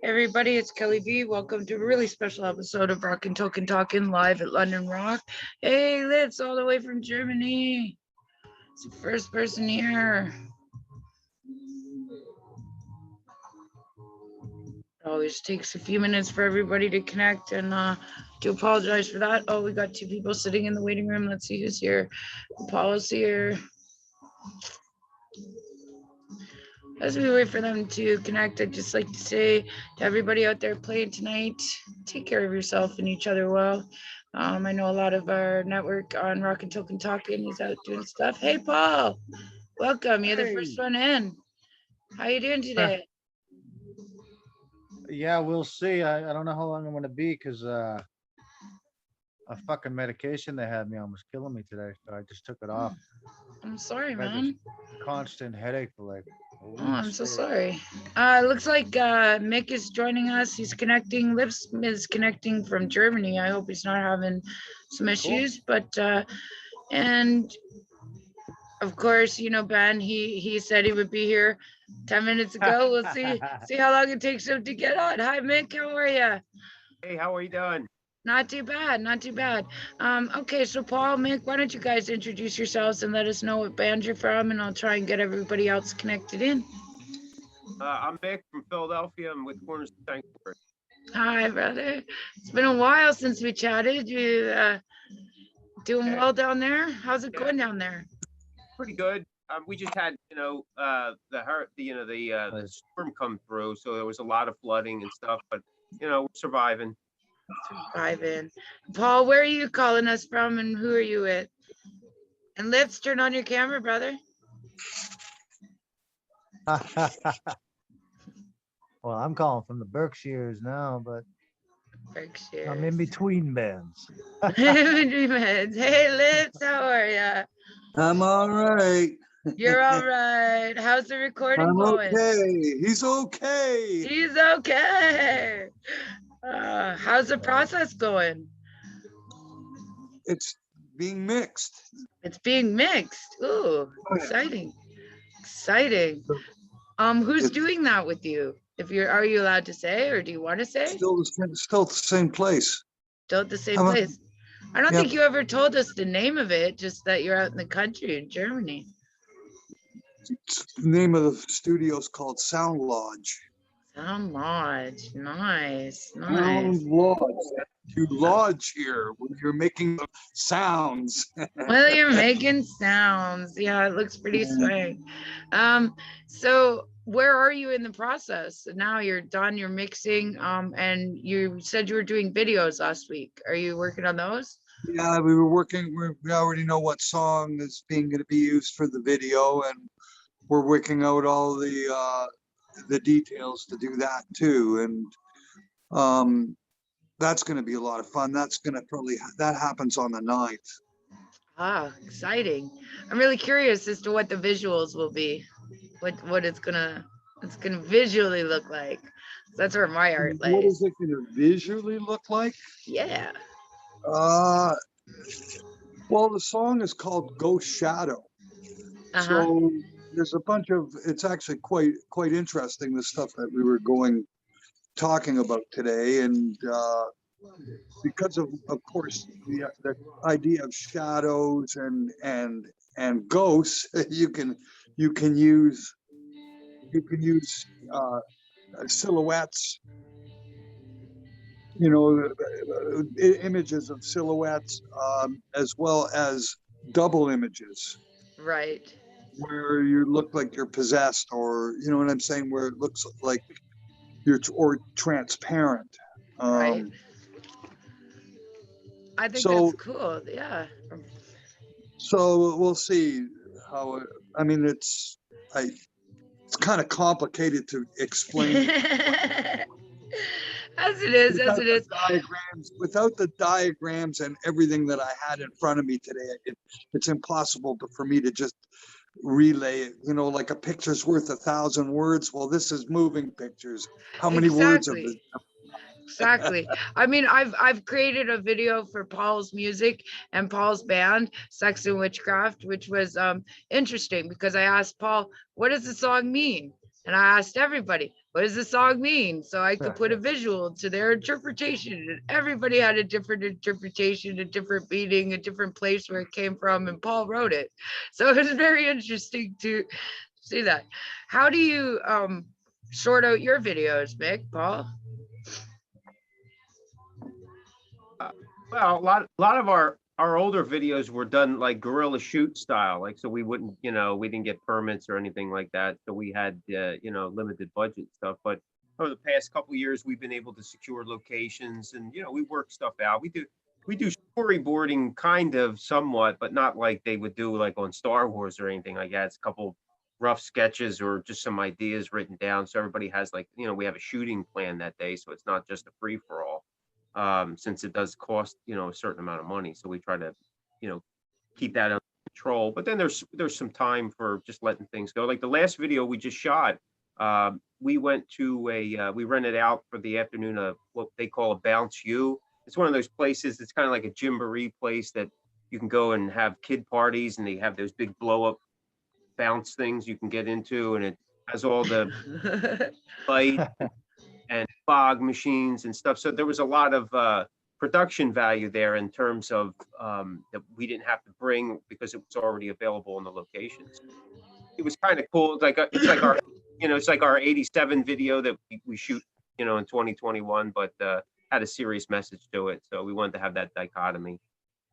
Everybody, it's Kelly B. Welcome to a really special episode of Rock and Token Talking live at London Rock. Hey, Litz, all the way from Germany. It's the first person here. It always takes a few minutes for everybody to connect, and do apologize for that. Oh, we got two people sitting in the waiting room. Let's see who's here. Paul's here. As we wait for them to connect, I'd just like to say to everybody out there playing tonight, take care of yourself and each other well. I know a lot of our network on Rock and Token Talking is out doing stuff. Hey, Paul, welcome. You're the first one in. How you doing today? Yeah, we'll see. I don't know how long I'm going to be because a fucking medication they had me on was killing me today. So I just took it off. I'm sorry, man. Constant headache for like. Oh, I'm so sorry. Looks like Mick is joining us. He's connecting. Lips is connecting from Germany. I hope he's not having some issues. Cool. But and of course, you know, Ben, he said he would be here 10 minutes ago. We'll see how long it takes him to get on. Hi, Mick. How are you? Hey, how are you doing? Not too bad, not too bad. Okay, so Paul, Mick, why don't you guys introduce yourselves and let us know what band you're from, and I'll try and get everybody else connected in. I'm Mick from Philadelphia. I'm with Corners of Sanctuary. Hi, brother. It's been a while since we chatted. You doing well down there? How's it going down there? Pretty good. We just had, the storm come through, so there was a lot of flooding and stuff, but we're surviving. Paul, where are you calling us from and who are you with? And let's turn on your camera, brother. Well, I'm calling from the Berkshires now, but Berkshires. I'm in between bands. Hey, Litz, how are you? I'm all right. You're all right. How's the recording going? Okay. He's okay. He's okay. How's the process going? It's being mixed. It's being mixed. Ooh, exciting. Exciting. Who's doing that with you? Are you allowed to say, or do you want to say? Still at the same place. Still at the same place. I don't think you ever told us the name of it, just that you're out in the country in Germany. The name of the studio is called Sound Lodge. Sound Lodge. Nice. Sound Lodge. You lodge here when you're making sounds. Well, you're making sounds. Yeah, it looks pretty swag. So where are you in the process? Now you're done, you're mixing, and you said you were doing videos last week. Are you working on those? Yeah, we were working. We already know what song is going to be used for the video, and we're working out all the details to do that too. And that's going to be a lot of fun. That happens on the 9th. Ah, exciting. I'm really curious as to what the visuals will be. What it's gonna visually look like. That's where my art lays. What is it gonna visually look like? Yeah. Well, the song is called Ghost Shadow. So there's a bunch of, it's actually quite interesting, the stuff that we were talking about today. And because of course, the idea of shadows and ghosts, you can use silhouettes, images of silhouettes, as well as double images. Right. Where you look like you're possessed, or you know what I'm saying, where it looks like you're transparent. Right. I think that's cool. Yeah. So we'll see how. It's kind of complicated to explain. As it is. Without the diagrams and everything that I had in front of me today, it's impossible for me to just relay it. Like a picture's worth 1,000 words. Well, this is moving pictures. How many words of it? Exactly. I've created a video for Paul's music and Paul's band, Sex and Witchcraft, which was interesting because I asked Paul, what does the song mean? And I asked everybody, what does the song mean? So I could put a visual to their interpretation, and everybody had a different interpretation, a different meaning, a different place where it came from, and Paul wrote it. So it was very interesting to see that. How do you sort out your videos, Mick, Paul? Well, a lot of our older videos were done like guerrilla shoot style, like, so we wouldn't, we didn't get permits or anything like that. So we had, limited budget stuff. But over the past couple of years, we've been able to secure locations and, we work stuff out. We do storyboarding kind of somewhat, but not like they would do like on Star Wars or anything like that. It's a couple rough sketches or just some ideas written down. So everybody has like, we have a shooting plan that day. So it's not just a free for all. Since it does cost, a certain amount of money. So we try to, keep that under control. But then there's some time for just letting things go. Like the last video we just shot, we went to we rented out for the afternoon of what they call a Bounce U. It's one of those places, it's kind of like a jamboree place that you can go and have kid parties, and they have those big blow up bounce things you can get into, and it has all the light and fog machines and stuff. So there was a lot of production value there in terms of that we didn't have to bring because it was already available in the locations. It was kind of cool. It's like our 87 video that we shoot, in 2021, but had a serious message to it. So we wanted to have that dichotomy.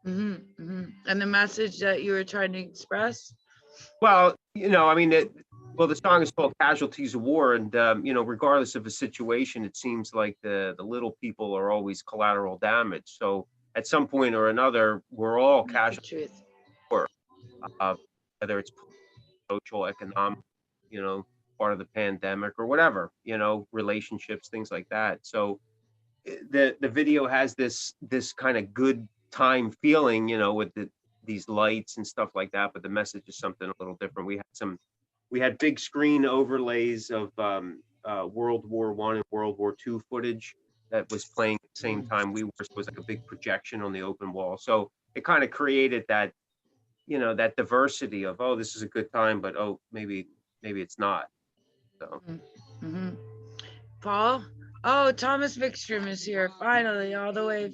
Mm-hmm, mm-hmm. And the message that you were trying to express? Well, the song is called Casualties of War, and regardless of the situation, it seems like the little people are always collateral damage. So at some point or another, we're all casualties of war, whether it's social, economic, part of the pandemic or whatever, relationships, things like that. So the video has this kind of good time feeling, with these lights and stuff like that, but the message is something a little different. We had big screen overlays of World War I and World War II footage that was playing at the same time we were. So it was like a big projection on the open wall. So it kind of created that, that diversity of, oh, this is a good time, but oh, maybe it's not. So. Mm-hmm. Paul? Oh, Thomas Vikström is here finally, all the way.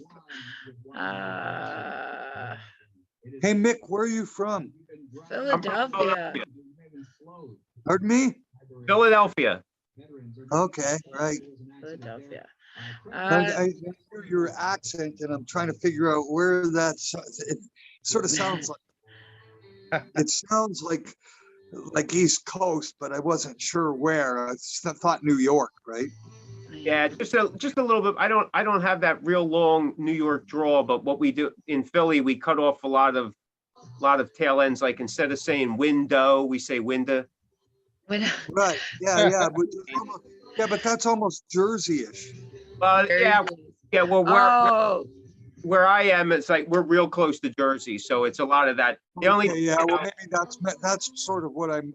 Hey, Mick, where are you from? Philadelphia. Pardon me? Philadelphia. Okay, right. Philadelphia. I hear your accent, and I'm trying to figure out where that's. It sort of sounds like. It sounds like East Coast, but I wasn't sure where. I thought New York, right? Yeah, just a little bit. I don't have that real long New York drawl, but what we do in Philly, we cut off a lot of tail ends. Like instead of saying window, we say window. Right. Yeah. But that's almost Jersey-ish. Yeah. Well, where I am, it's like we're real close to Jersey, so it's a lot of that. Well, maybe that's sort of what I'm.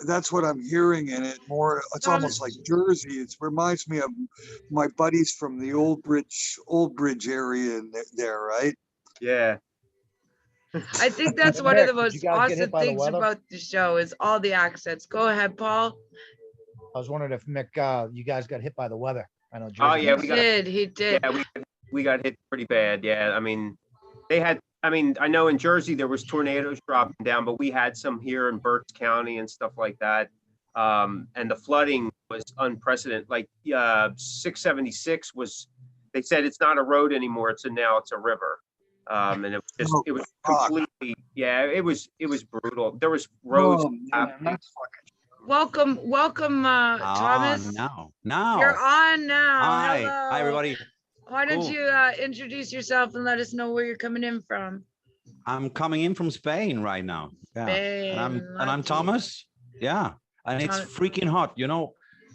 That's what I'm hearing in it more. It's almost like Jersey. It reminds me of my buddies from the Old Bridge area there, right? Yeah. I think that's one of the most awesome things about the show is all the accents. Go ahead, Paul. I was wondering if Mick, you guys got hit by the weather. I know. Jersey. Oh yeah, he did. Yeah, we got hit pretty bad. Yeah, I know in Jersey there was tornadoes dropping down, but we had some here in Berks County and stuff like that. And the flooding was unprecedented. Like 676 was. They said it's not a road anymore. Now it's a river. And it was completely, it was brutal. There was roads. Welcome, Thomas. Now. You're on now. Hi. Hello. Hi, everybody. Why don't you introduce yourself and let us know where you're coming in from? I'm coming in from Spain right now. Yeah. Spain, and I'm Thomas. Yeah. And it's freaking hot.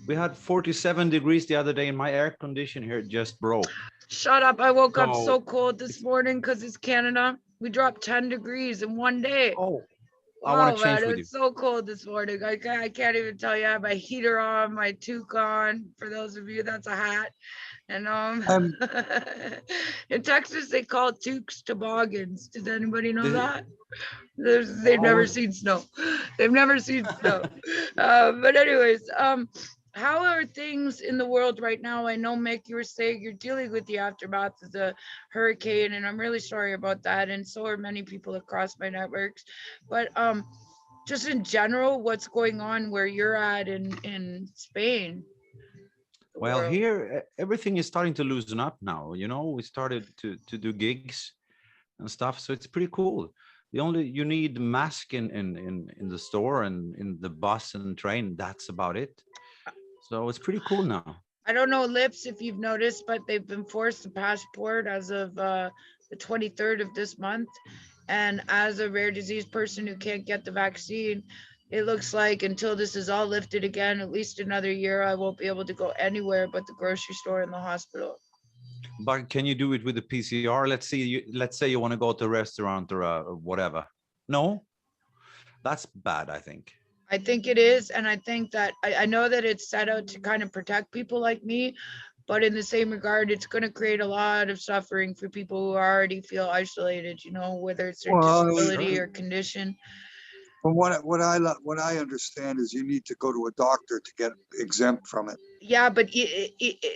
We had 47 degrees the other day and my air conditioner here just broke. Shut up. I woke up so cold this morning because it's Canada. We dropped 10 degrees in one day. Oh, I want to change with you. It's so cold this morning. I can't even tell you. I have my heater on, my toque on. For those of you, that's a hat. And in Texas, they call toques toboggans. Does anybody know that? They've never seen snow. They've never seen snow. But anyways, how are things in the world right now? I know, Mick, you were saying you're dealing with the aftermath of the hurricane, and I'm really sorry about that. And so are many people across my networks. But just in general, what's going on where you're at in Spain? Well, here everything is starting to loosen up now. You know, we started to do gigs and stuff, so it's pretty cool. You need mask in the store and in the bus and train. That's about it. So it's pretty cool now. I don't know, Lips, if you've noticed, but they've been forced to passport as of the 23rd of this month. And as a rare disease person who can't get the vaccine, it looks like until this is all lifted again, at least another year, I won't be able to go anywhere but the grocery store and the hospital. But can you do it with the PCR? Let's say you want to go to a restaurant or whatever. No, that's bad, I think. I think it is. And I think that I know that it's set out to kind of protect people like me, but in the same regard, it's going to create a lot of suffering for people who already feel isolated, you know, whether it's their disability or condition. From what I understand is you need to go to a doctor to get exempt from it. Yeah, but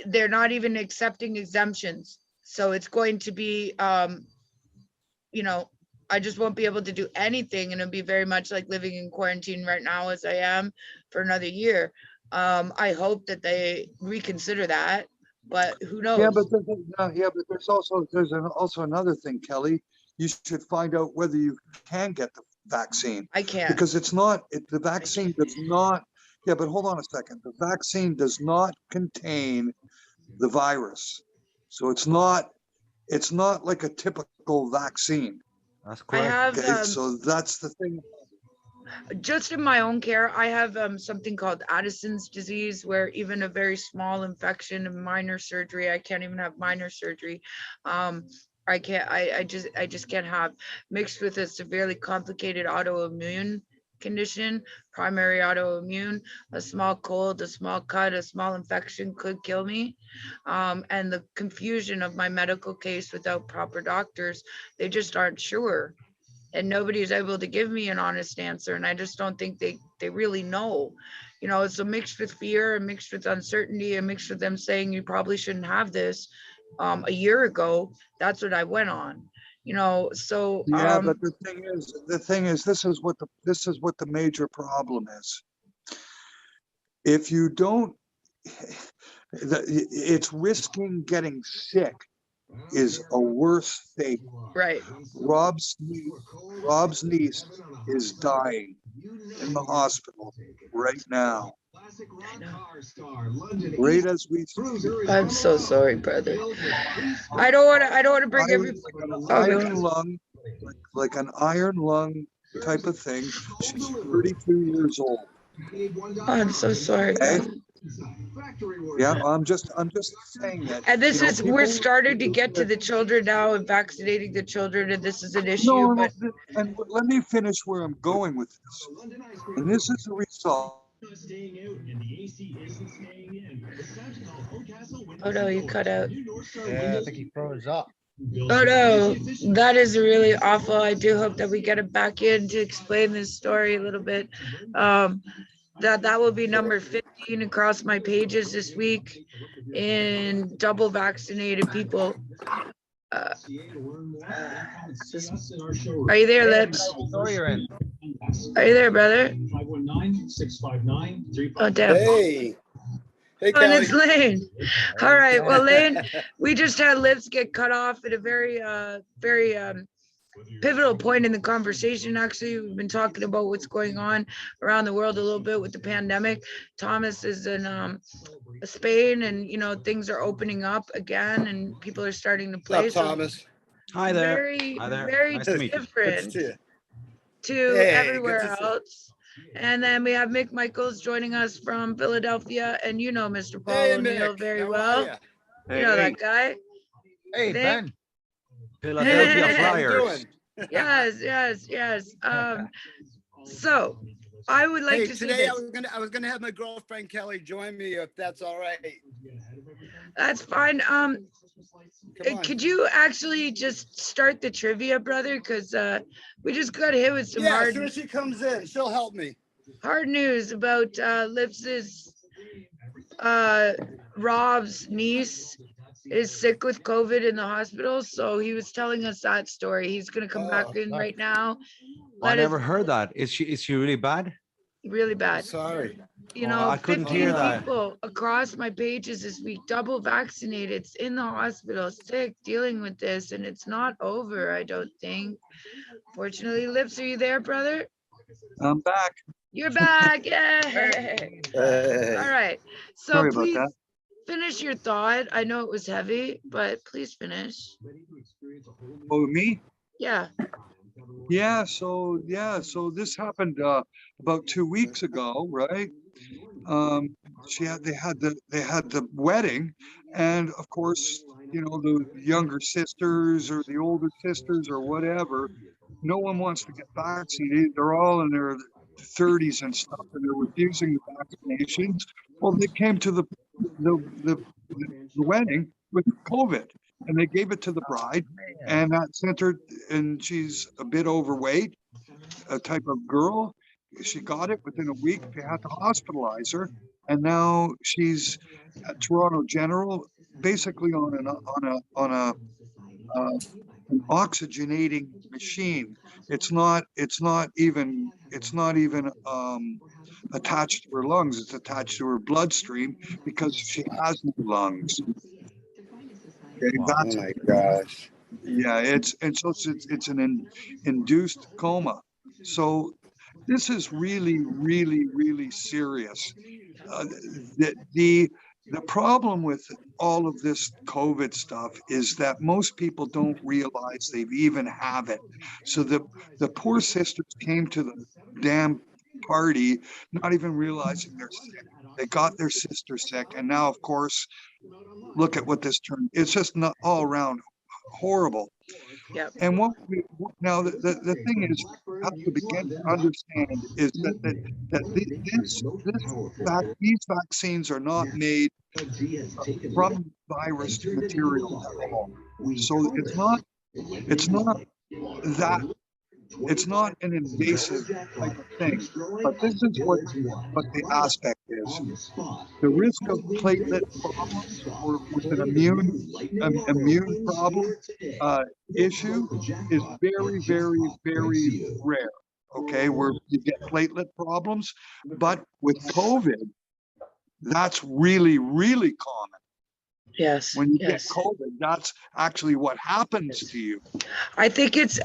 they're not even accepting exemptions. So it's going to be, you know, I just won't be able to do anything, and it'll be very much like living in quarantine right now as I am for another year. I hope that they reconsider that, but who knows? Yeah, but there's also another thing, Kelly. You should find out whether you can get the vaccine. I can't, because the vaccine does not. Yeah, but hold on a second. The vaccine does not contain the virus, so it's not like a typical vaccine. That's correct. I have, okay, so that's the thing. Just in my own care, I have something called Addison's disease, where even a very small infection and minor surgery, I can't even have minor surgery. I just can't have, mixed with a severely complicated autoimmune condition, primary autoimmune, a small cold, a small cut, a small infection could kill me. And the confusion of my medical case without proper doctors, they just aren't sure. And nobody's able to give me an honest answer. And I just don't think they really know. You know, it's a mixed with fear and mixed with uncertainty and mixed with them saying you probably shouldn't have this. A year ago, that's what I went on. You know, so yeah, but the thing is, this is what the major problem is. If you don't, it's risking getting sick is a worse fate. Right. Robb's niece is dying in the hospital right now. Right as we speak. I'm so sorry, brother. I don't want to bring every iron lung, like an iron lung type of thing. She's 32 years old. I'm so sorry. Okay? Yeah, I'm just saying that. And this is, we're starting to get to the children now and vaccinating the children, and this is an issue. But and let me finish where I'm going with this. And this is a result. Oh no, you cut out. Yeah, I think he froze up. Oh no, that is really awful. I do hope that we get him back in to explain this story a little bit. That will be number 15 across my pages this week in double vaccinated people. Are you there, Lips? Oh, you're in. Are you there, brother? Oh, damn. Hey. Hey, Oh, and it's Kelly. Lane. All right. Well, Lane, we just had Lips get cut off at a very pivotal point in the conversation. Actually, we've been talking about what's going on around the world a little bit with the pandemic. Thomas is in Spain, and you know, things are opening up again and people are starting to play. What's up, Thomas? Hi there. Very, Hi there. very Nice to meet you. different Good to Hey, everywhere good to see you. else. And then we have Mick Michaels joining us from Philadelphia, and you know Mr. Paul Hey, O'Neill Mick. very How are well. ya? You know that guy. Hey, Nick? Ben. Philadelphia How you Flyers. Yes. So I would like Hey, to see today this. I was gonna have my girlfriend Kelly join me if that's all right. That's fine. Come on. Could you actually just start the trivia, brother? Because we just got hit with some Yeah, as soon as she comes in, she'll help me. hard news about Lips's Rob's niece is sick with COVID in the hospital, so he was telling us that story. He's gonna come back in right now. I never heard that. Is she really bad? Really bad. Sorry. You Oh, know, I couldn't 15 hear that. people across my pages this week, double vaccinated, in the hospital, sick, dealing with this, and it's not over, I don't think. Fortunately, Lips, are you there, brother? I'm back. You're back. Yay. All right. So Sorry about please that. finish your thought. I know it was heavy, but please finish. Oh, me? Yeah. Yeah, so this happened about 2 weeks ago, right? They had the wedding, and of course, you know, the younger sisters or the older sisters or whatever, no one wants to get vaccinated. They're all in their 30s and stuff, and they're refusing the vaccinations. Well, they came to the wedding with COVID, and they gave it to the bride, and that sent her, and she's a bit overweight, a type of girl. She got it within a week. They had to hospitalize her, and now she's at Toronto General, basically on an oxygenating machine. It's not even attached to her lungs. It's attached to her bloodstream because she has no lungs. Okay, Wow. that's, Oh my gosh. yeah, it's an induced coma. So this is really, really, really serious. The problem with all of this COVID stuff is that most people don't realize they even have it. So the poor sisters came to the damn party not even realizing they're sick. They got their sister sick, and now, of course, look at what this turned. It's just not all around horrible. Yep. And now the thing is, have to begin to understand is that these vaccines are not made from virus material at all. So it's not an invasive type of thing. But this is what the aspect is. The risk of platelet problems or with an immune problem issue is very, very, very rare. Okay, where you get platelet problems, but with COVID, that's really, really common. Yes. When you yes. get COVID, that's actually what happens to you. I think it's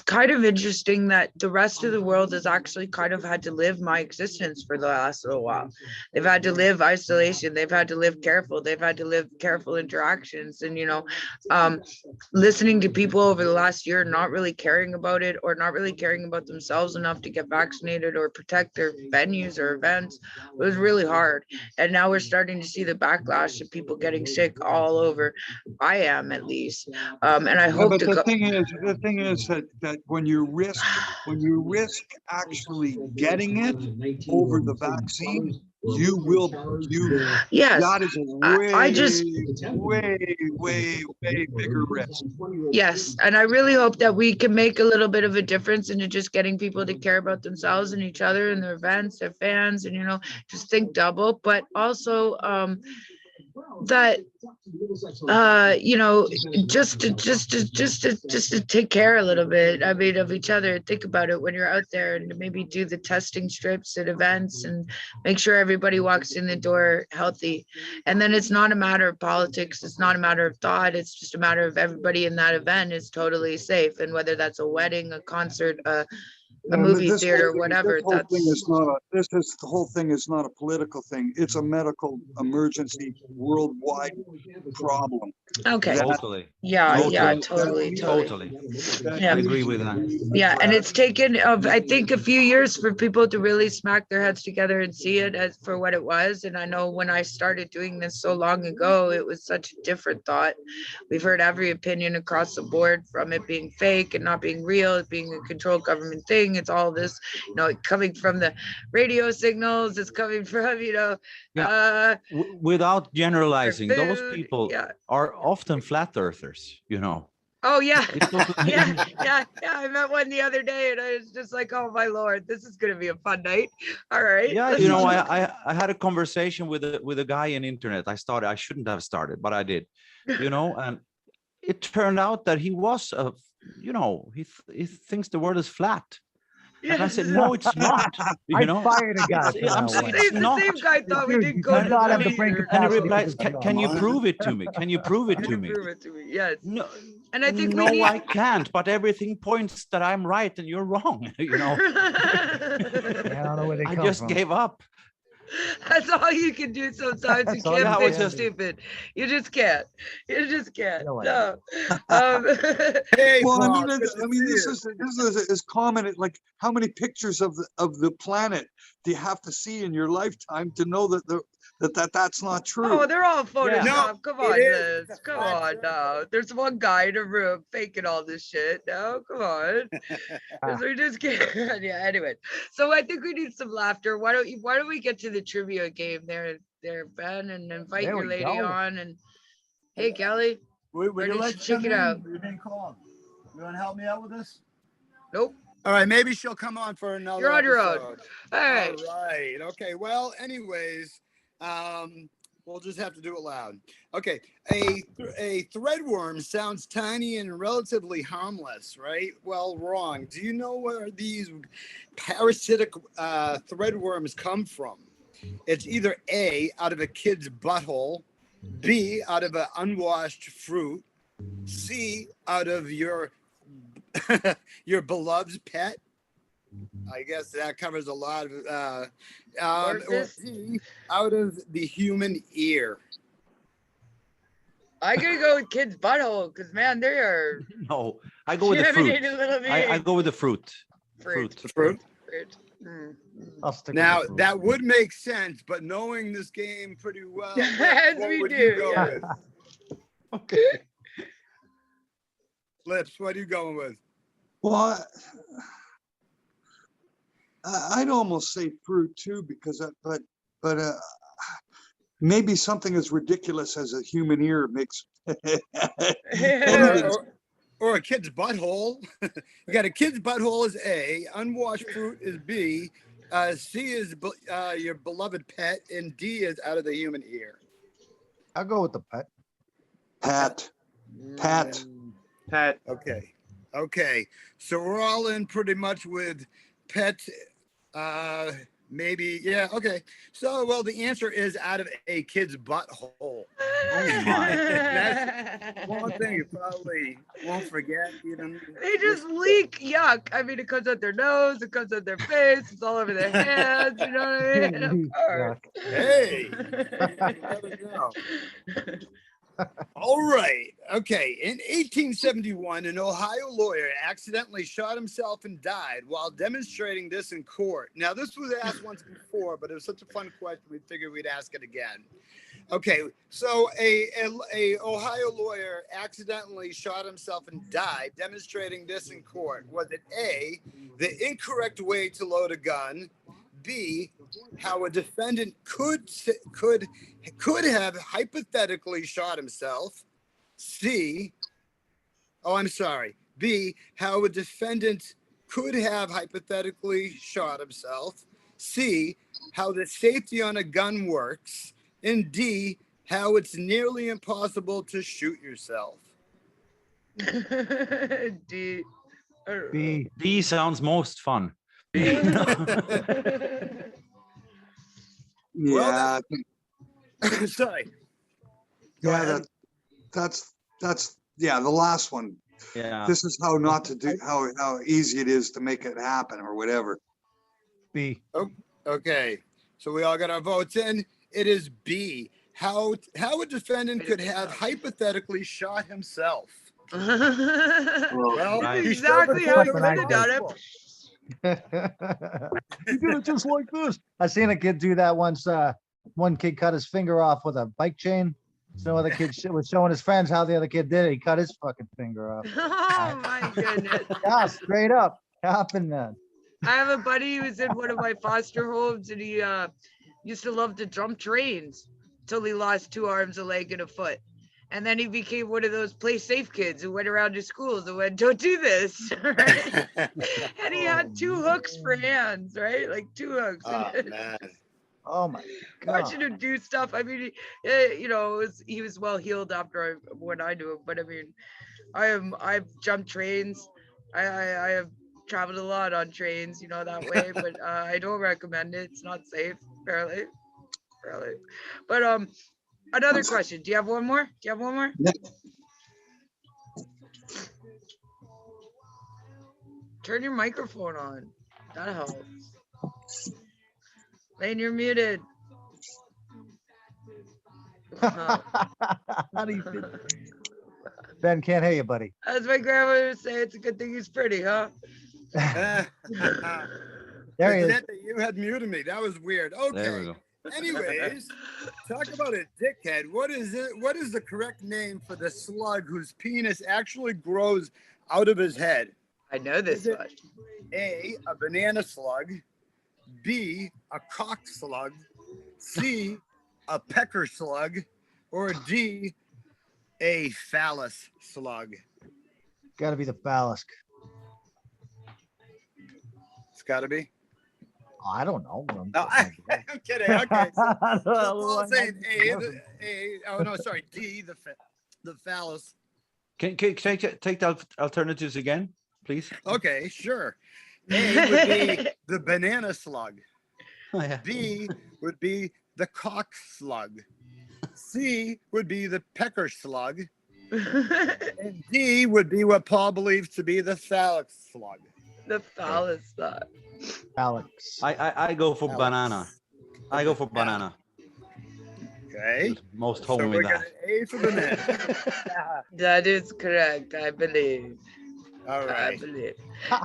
kind of interesting that the rest of the world has actually kind of had to live my existence for the last little while. They've had to live isolation. They've had to live careful. They've had to live careful interactions. And, you know, listening to people over the last year not really caring about it or not really caring about themselves enough to get vaccinated or protect their venues or events, it was really hard. And now we're starting to see the backlash of people getting sick all over. I am, at least. And I hope but the thing is that when you risk actually getting it over the vaccine, yes, that is a way bigger risk. Yes, and I really hope that we can make a little bit of a difference into just getting people to care about themselves and each other and their events, their fans, and, you know, just think double, but also that you know, just to take care a little bit, I mean, of each other. Think about it when you're out there, and maybe do the testing strips at events and make sure everybody walks in the door healthy. And then it's not a matter of politics, it's not a matter of thought, it's just a matter of everybody in that event is totally safe. And whether that's a wedding, a concert, a movie theater, whatever. The whole thing is not a political thing. It's a medical emergency, worldwide problem. Okay. Totally. Yeah, Totally. yeah, totally. I agree with that. Yeah, and it's taken, I think, a few years for people to really smack their heads together and see it as for what it was. And I know when I started doing this so long ago, it was such a different thought. We've heard every opinion across the board, from it being fake and not being real, it being a controlled government thing. It's all this, you know, coming from the radio signals, it's coming from, you know, without generalizing, those people yeah. are often flat earthers, you know. Oh yeah, It's totally- yeah. I met one the other day, and I was just like, "Oh my lord, this is gonna be a fun night." All right. Yeah, let's you know, just- I had a conversation with a guy in internet. I shouldn't have started, but I did, you know, and it turned out that he was you know, he thinks the world is flat. And I said, no, it's not. You I know, fired a guy. for I'm that saying one. it's the not. same guy thought we Dude, didn't you go do to not the have the meeting. brain And he capacity. replies, Can can you prove it to me? Can you prove it Can to you me? prove it to me? Yes. No, And I think no, we I need. can't. But everything points that I'm right and you're wrong. You know, Yeah, I don't know where they I come just from. gave up. That's all you can do sometimes. You That's all can't you be can do. stupid. You just can't. You just can't. No way. No. Hey, Well, I Bob, mean, good to see this you. is common. Like, how many pictures of the planet do you have to see in your lifetime to know that's not true? Oh, they're all Photoshop. No, Come it on, is. Liz. It's a Come flat on surface. now. There's one guy in a room faking all this shit. No, come on. 'Cause we just can't. Yeah. Anyway, so I think we need some laughter. Why don't we get to the trivia game there, Ben, and invite There your we lady go. on? And hey, Kelly. Where Would you did like she to check come it in? out? Your name called. You want to help me out with this? Nope. All right, maybe she'll come on for another You're on your own. episode. All right. All right. Okay. Well, anyways, we'll just have to do it loud. Okay. A threadworm sounds tiny and relatively harmless, right? Well, wrong. Do you know where these parasitic threadworms come from? It's either A, out of a kid's butthole, B, out of an unwashed fruit, C, out of your your beloved's pet. I guess that covers a lot of or Orifice? D, out of the human ear. I gotta go with kids' butthole because man, they are No, I go with the fruit. contaminated little I beings. go with the fruit. Fruit. Fruit. Fruit. Mm. I'll stick Now with the fruit. that would make sense, but knowing this game pretty well, As what we would do, you go yeah. with? Okay. Lips, what are you going with? Well, I'd almost say fruit too, because but maybe something as ridiculous as a human ear makes. Or a kid's butthole. You got a kid's butthole is A, unwashed fruit is B, C is your beloved pet, and D is out of the human ear. I'll go with the pet. Pat. Pat, Okay. Okay. So we're all in pretty much with pet. Maybe. Yeah. Okay. So, well, the answer is out of a kid's butthole. Oh my. That's one thing you probably won't forget. Even They just leak yuck. I mean, it comes out their nose, it comes out their face, it's all over their hands. You know what I mean? Of course. Hey. You never know. All right. Okay. In 1871, an Ohio lawyer accidentally shot himself and died while demonstrating this in court. Now, this was asked once before, but it was such a fun question, we figured we'd ask it again. Okay. So a Ohio lawyer accidentally shot himself and died demonstrating this in court. Was it A, the incorrect way to load a gun? B, how a defendant could have hypothetically shot himself. C, B, how a defendant could have hypothetically shot himself. C, how the safety on a gun works. And D, how it's nearly impossible to shoot yourself. D. B. D sounds most fun. Yeah, Sorry. Go yeah, ahead. that's the last one. Yeah. This is how not to do, how easy it is to make it happen or whatever. B. Okay, so we all got our votes in. It is B. How a defendant could have hypothetically shot himself. Well, Right. Exactly how he could Right. have done it. You did it just like this. I seen a kid do that once. One kid cut his finger off with a bike chain. So other kid was showing his friends how the other kid did it. He cut his fucking finger off. Oh my goodness. Yeah, straight up. Happened, man. I have a buddy who was in one of my foster homes and he used to love to jump trains till he lost 2 arms, a leg, and a foot. And then he became one of those play safe kids who went around to schools and went, don't do this. Right? And he had 2 hooks for hands, right? Like 2 hooks. Oh, man. Oh my Watching God. him do stuff. I mean, you know, he was well healed after when I knew him. But I mean, I've jumped trains. I have traveled a lot on trains, you know, that way. But I don't recommend it. It's not safe, apparently. But another question. Do you have one more? Yeah. Turn your microphone on. That helps. Lane, you're muted. How do you feel? Ben can't hear you, buddy. As my grandma would say, it's a good thing he's pretty, huh? There he is. That you had muted me. That was weird. Okay. There we go. Anyways, talk about a dickhead. What is the correct name for the slug whose penis actually grows out of his head? I know this one. A banana slug, B, a cock slug, C, a pecker slug, or D, a phallus slug? Gotta be the phallus. It's gotta be. I don't know. No, I'm kidding. Okay. So, I don't know. Paul's saying oh no, sorry, D, the phallus. Can you take the alternatives again, please? Okay, sure. A would be the banana slug. Oh, yeah. B would be the cock slug. C would be the pecker slug. And D would be what Paul believes to be the phallic slug. The phallus slug. Alex. I go for Alex. banana. I go for banana. Okay. Most So home we're with gonna that. A for banana. That is correct, I believe. All I right. believe.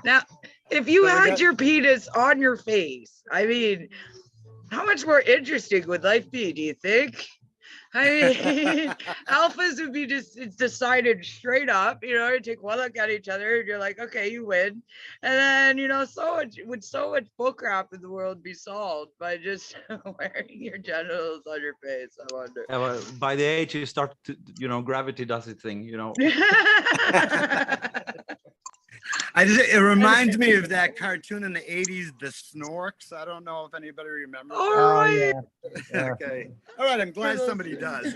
Now, if you So we had got- your penis on your face, I mean, how much more interesting would life be, do you think? I mean, alphas would be just, it's decided straight up, you know, you take one look at each other and you're like, okay, you win. And then, you know, so much bullcrap in the world be solved by just wearing your genitals on your face, I wonder. Yeah, well, by the age you start to, you know, gravity does its thing, you know. It reminds me of that cartoon in the 80s, The Snorks. I don't know if anybody remembers. All Oh, right. yeah. Okay. All right, I'm glad somebody does.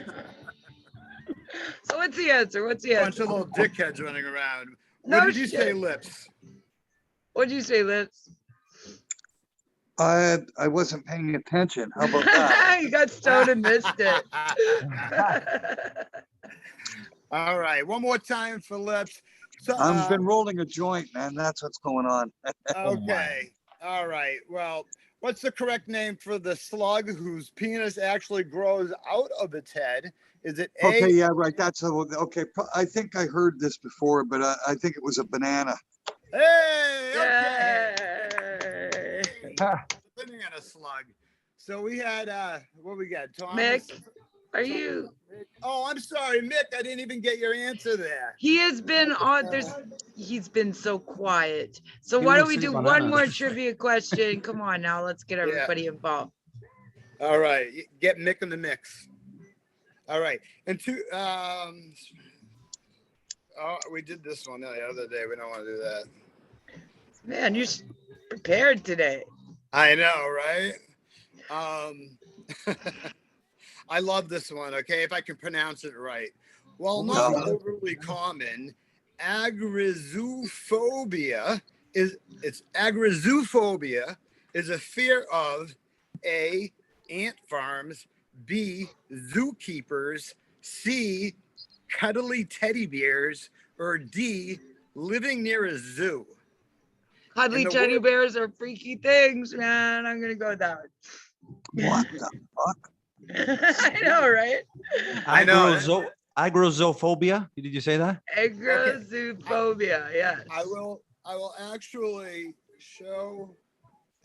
So what's the answer? Bunch of little dickheads running around. No What did you say, shit. Lips? What'd you say, Lips? I wasn't paying attention. How about that? You got stoned and missed it. All right, one more time for Lips. So, I've been rolling a joint, man. That's what's going on. okay. All right. Well, what's the correct name for the slug whose penis actually grows out of its head? Is it A? Okay, yeah, right. That's okay. I think I heard this before, but I think it was a banana. Hey, okay. Yay. Banana slug. So we had what we got? Thomas. Mick, are you? Oh, I'm sorry, Mick. I didn't even get your answer there. He has been on. He's been so quiet. So He why don't wants we to do eat one bananas. more trivia question? Come on now, let's get everybody involved. All right, get Mick in the mix. All right, and we did this one the other day. We don't want to do that. Man, you're prepared today. I know, right? I love this one. Okay, if I can pronounce it right. Well, not overly common, agrizoophobia is a fear of A, ant farms, B, zookeepers, C, cuddly teddy bears, or D, living near a zoo. Cuddly And the teddy word- bears are freaky things, man. I'm gonna go with that one. What the fuck? I know, right? I know. Agrozophobia. Did you say that? Agrozoophobia, yes. I will actually show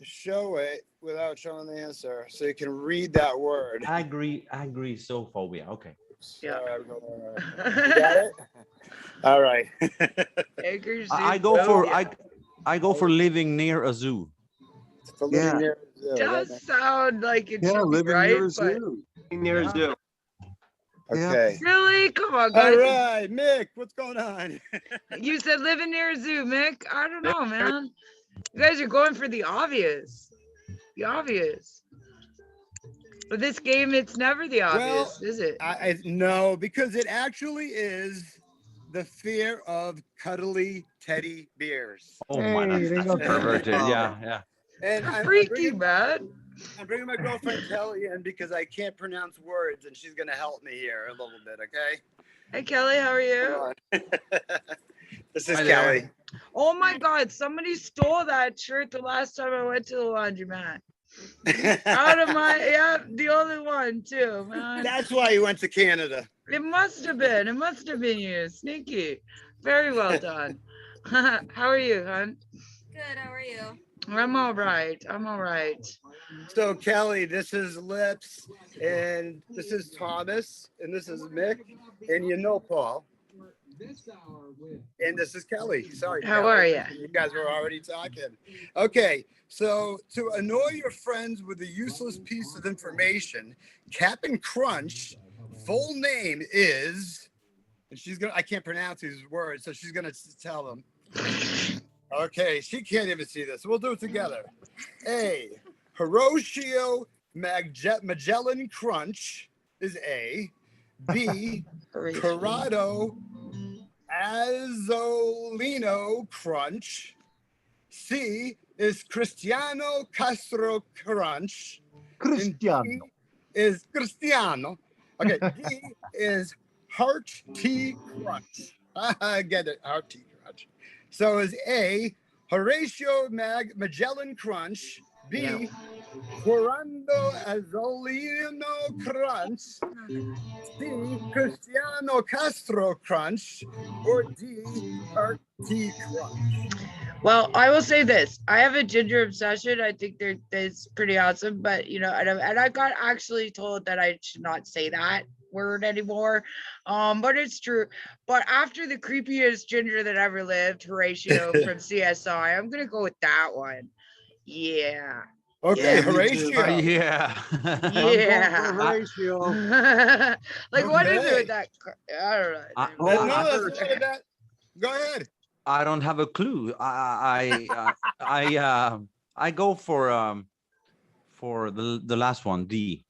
it without showing the answer, so you can read that word. Agrizophobia. Okay. Yeah. You got it? All right. I go for living near a zoo. Yeah. Does sound like it Yeah, should be living right, near a but zoo. Near a zoo. Okay. Really? Come on, All guys. right, Mick, what's going on? You said living near a zoo, Mick. I don't know, man. You guys are going for the obvious. The obvious. But this game, it's never the obvious, is it? No, because it actually is the fear of cuddly teddy bears. Oh my, Hey, there you go. that's perverted. Yeah. And Freaky, man. I'm bringing my girlfriend Kelly in because I can't pronounce words, and she's gonna help me here a little bit. Okay. Hey, Kelly, how are you? Come on. This is Hi there. Kelly. Oh my God, somebody stole that shirt the last time I went to the laundromat. Out of my, the only one too, man. That's why you went to Canada. It must have been you. Sneaky. Very well done. How are you, hon? Good, how are you? I'm all right. So Kelly, this is Lips, and this is Thomas, and this is Mick, and you know Paul. And this is Kelly. Sorry. How Kelly. are you? You guys were already talking. Okay, so to annoy your friends with a useless piece of information, Captain Crunch, full name is, and she's gonna, I can't pronounce these words, so she's gonna tell them. Okay, she can't even see this. We'll do it together. A, Horatio Magellan Crunch is A. B, Corrado Azzolino Crunch. C is Cristiano Castro Crunch. Cristiano. D is Cristiano. Okay, D is Heart Tea Crunch. I get it, Heart Tea Crunch. So is A, Horatio Magellan Crunch. B, Corrado Azzolino Crunch. C, Cristiano Castro Crunch. Or D, Heart Tea Crunch. Well, I will say this. I have a ginger obsession. I think it's pretty awesome, but you know, and I got actually told that I should not say that word anymore. But it's true. But after the creepiest ginger that ever lived, Horatio from CSI, I'm gonna go with that one. Yeah. Okay, Yeah, Horatio. Yeah. Yeah. Horatio. Like what is it Okay. with that? I don't know. No, that's not about. Go ahead. I don't have a clue. I go for the last one, D.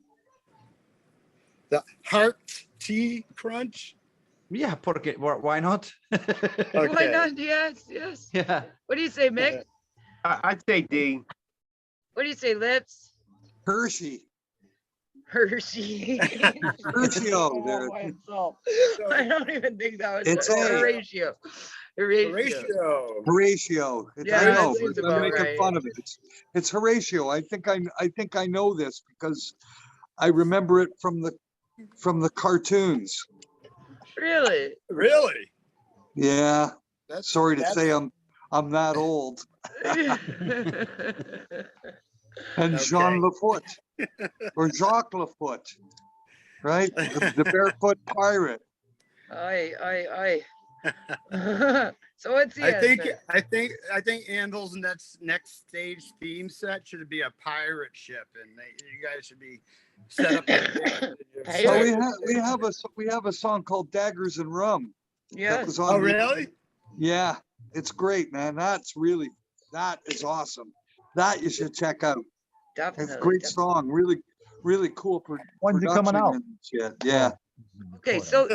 The Heart Tea Crunch. Yeah, porque, why not? Why not? Yes. Yeah. What do you say, Mick? I'd say D. What do you say, Lips? Hershey. Hershey. Horatio there. I don't even think that was It's a A. Horatio. Horatio. Horatio. Yeah, I that know, seems but about I'm making right. fun of it. It's Horatio. I think I know this because I remember it from the cartoons. Really? Really? Yeah. That's, Sorry to that's- say I'm that old. And Jean Lafoot or Jacques Lafoot, right? The barefoot pirate. Aye. So what's the answer? I think Anvil's next stage theme set should be a pirate ship, and you guys should be set up. Hey, So Pirate. we have a song called Daggers and Rum. That Yes. was on Oh, really? Yeah, it's great, man. That is awesome. That you should check out. Definitely. It's a great song. Really cool. When's it coming out? production and shit. Yeah. Okay, so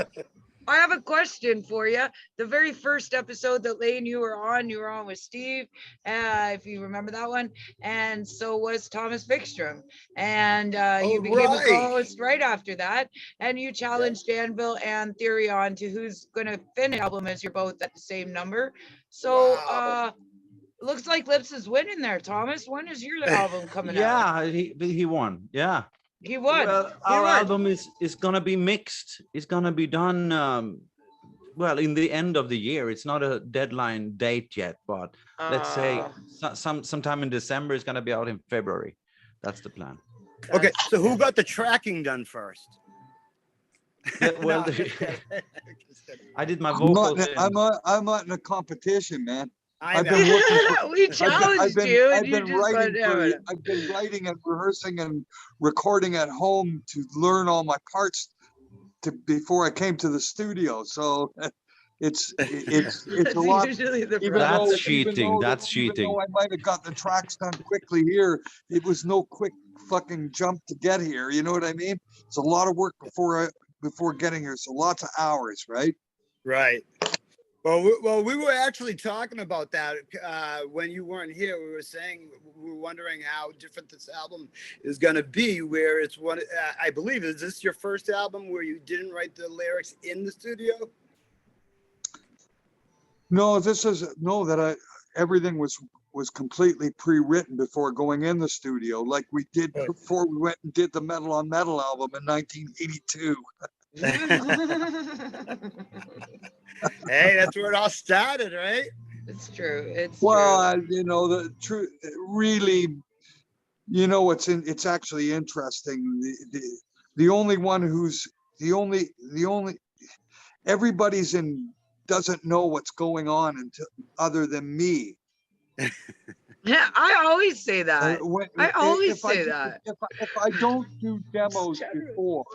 I have a question for you. The very first episode that Lane you were on with Steve, if you remember that one, and so was Thomas Vikström, and you became a co-host right after that, and you challenged Anvil and Therion to who's going to finish the album as you're both at the same number. So looks like Lips is winning there, Thomas. When is your album coming out? Yeah, he won. Yeah. He won. Well, our album is gonna be mixed. It's gonna be done well in the end of the year. It's not a deadline date yet, but let's say sometime in December. It's gonna be out in February. That's the plan. Okay, so who got the tracking done first? Yeah, well, I did my vocals. I'm not in a competition, man. I've been working We challenged you, and you just went down. I've been writing and rehearsing and recording at home to learn all my parts before I came to the studio. So it's a lot. Usually the Even problem. That's cheating. That's Even cheating. though I might have got the tracks done quickly here, it was no quick fucking jump to get here. You know what I mean? It's a lot of work before getting here. So lots of hours, right? Right. Well, we were actually talking about that when you weren't here. We were wondering how different this album is going to be. Where it's one, I believe, is this your first album where you didn't write the lyrics in the studio? No, everything was completely pre-written before going in the studio, like we did before we went and did the Metal on Metal album in 1982. Hey, that's where it all started, right? It's true. It's Well, true. the truth, really, it's actually interesting. The only one who's the only everybody's doesn't know what's going on until other than me. Yeah, I always say that. I always say that. If I don't do demos before,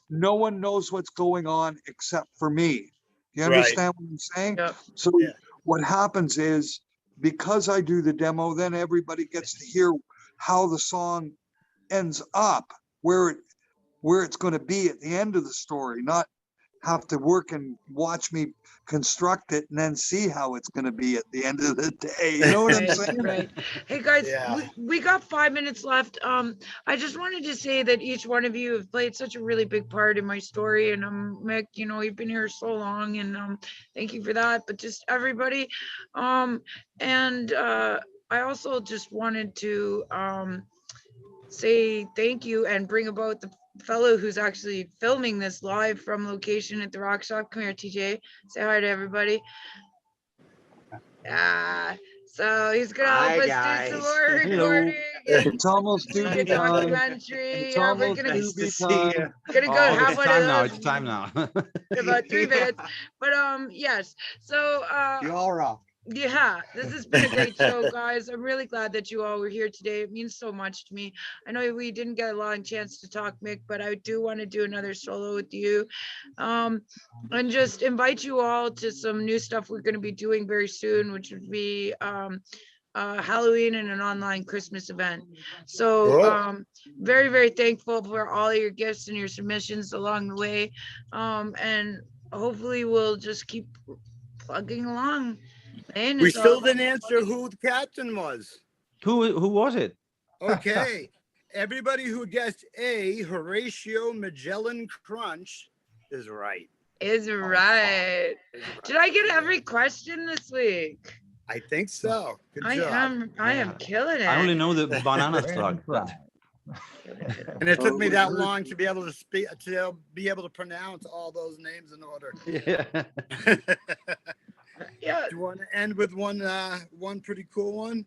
no one knows what's going on except for me. You understand what I'm saying? Yep. So what happens is, because I do the demo, then everybody gets to hear how the song ends up, where it's going to be at the end of the story, not have to work and watch me construct it and then see how it's going to be at the end of the day. You know what I'm saying? Right. Hey guys, we got 5 minutes left. I just wanted to say that each one of you have played such a really big part in my story. And Mick, you've been here so long, and thank you for that. But just everybody, and I also just wanted to say thank you and bring about the fellow who's actually filming this live from location at the Rock Shop. Come here, TJ. Say hi to everybody. So he's gonna help us do some more recording. It's almost doobie time. Documentary. It's almost We're doobie time. gonna go have It's one time of now. those It's time now. in about 3 minutes. But yes. So You all rock. yeah, this has been a great show, guys. I'm really glad that you all were here today. It means so much to me. I know we didn't get a long chance to talk, Mick, but I do want to do another solo with you. And just invite you all to some new stuff we're going to be doing very soon, which would be Halloween and an online Christmas event. So very, very thankful for all your gifts and your submissions along the way. And hopefully we'll just keep plugging along. We still didn't answer who the captain was. Who was it? Okay. Everybody who guessed A, Horatio Magellan Crunch, is right. Is right. Did I get every question this week? I think so. Good job. I am killing it. I only know the banana slug. And it took me that long to be able to pronounce all those names in order. Yeah. Yeah. Do you want to end with one pretty cool one?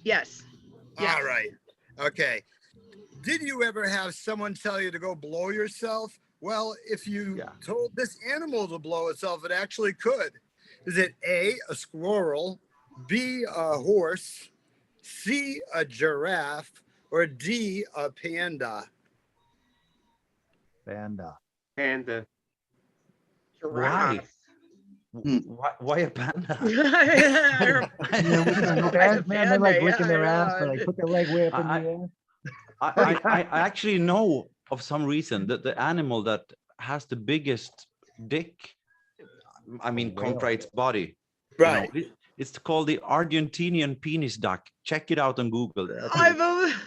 Yes. All right. Okay. Did you ever have someone tell you to go blow yourself? Well, if you told this animal to blow itself, it actually could. Is it A, a squirrel, B, a horse, C, a giraffe, or D, a panda? Panda. Panda. Why? Why a panda? Man, they like licking their ass, but like put their leg way up in the air. I actually know of some reason that the animal that has the biggest dick, I mean, compared its body, right? It's called the Argentinian penis duck. Check it out on Google.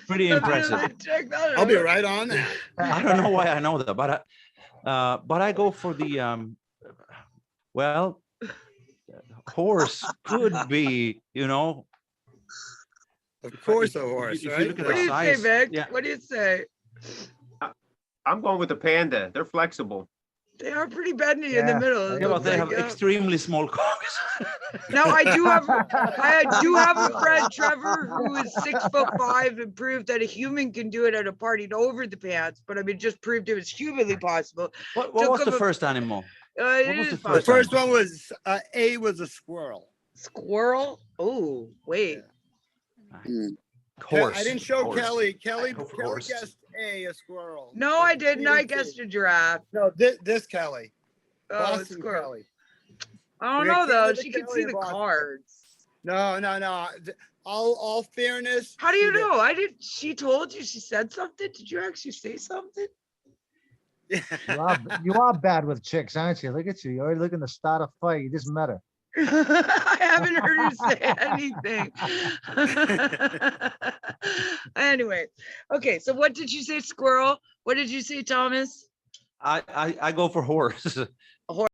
Pretty I'm impressive. check that out. I'll be right on that. I don't know why I know that, but I go for the well, horse could be, Of course, a horse, if right? you look at What do the you say, size, Vic? yeah. What do you say? I'm going with the panda. They're flexible. They are pretty bendy in the middle. it Yeah, but looks they like, have extremely small cocks. Now I do have a friend, Trevor, who is 6'5" and proved that a human can do it at a party over the pants. But I mean, just proved it was humanly possible. What was the first animal? It was is the possible. The first one was A, was a squirrel. Squirrel. Oh, wait. Horse. I didn't show horse. Kelly. Kelly go for Kelly horse. guessed a squirrel. No, I didn't. I guessed a giraffe. No, this Kelly. Oh, Boston squirrel. Kelly. I don't We know had though. Canada She could Kelly see the and Boston. cards. No. All fairness. How do you she did. know? I did. She told you. She said something. Did you actually say something? You are bad with chicks, aren't you? Look at you. You're already looking to start a fight. You just met her. I haven't heard her say anything. Anyway, okay. So what did you say, squirrel? What did you say, Thomas? I go for horse.